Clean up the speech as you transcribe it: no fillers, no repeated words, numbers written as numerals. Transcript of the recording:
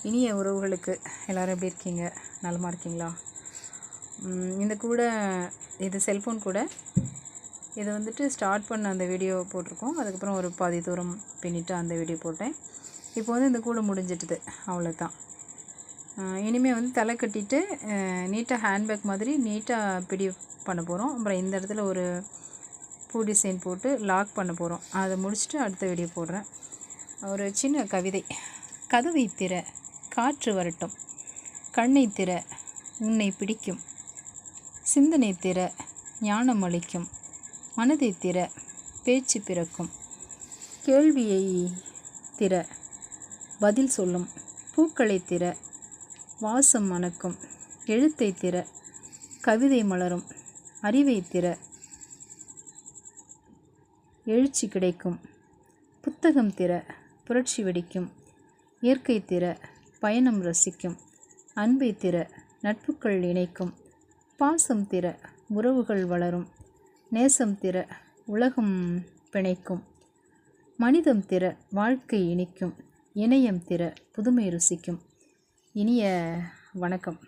இனிய உறவுகளுக்கு எல்லோரும் எப்படி இருக்கீங்க? நலமாக இருக்கீங்களா? இந்த கூட இது செல்ஃபோன் கூட இது வந்துட்டு ஸ்டார்ட் பண்ண அந்த வீடியோ போட்டிருக்கோம். அதுக்கப்புறம் ஒரு பாதி தூரம் பின்னிட்டு அந்த வீடியோ போட்டேன். இப்போ வந்து இந்த கூட முடிஞ்சிட்டுது, அவ்வளோதான். இனிமேல் வந்து தலை கட்டிட்டு நீட்டாக ஹேண்ட்பேக் மாதிரி நீட்டாக பிடி பண்ண போகிறோம். அப்புறம் இந்த இடத்துல ஒரு பூ டிசைன் போட்டு லாக் பண்ண போகிறோம். அதை முடிச்சுட்டு அடுத்த வீடியோ போடுறேன். ஒரு சின்ன கவிதை. கதவை திற, காற்று வரட்டும், கண்ணை திற, உன்னை பிடிக்கும், சிந்தனை திற, ஞானம் அளிக்கும், மனதை திற, பேச்சு பிறக்கும், கேள்வியை திற, பதில் சொல்லும், பூக்களை திற, வாசம் மணக்கும், எழுத்தை திற, கவிதை மலரும், அறிவை திற, எழுச்சி கிடைக்கும், புத்தகம் திற, புரட்சி வெடிக்கும், இயற்கை திற, பயணம் ரசிக்கும், அன்பை திற, நட்புகள் இணைக்கும், பாசம் திற, உறவுகள் வளரும், நேசம் திற, உலகம் பிணைக்கும், மனிதம் திற, வாழ்க்கை இனிக்கும், இணையம் திற, புதுமை ருசிக்கும். இனிய வணக்கம்.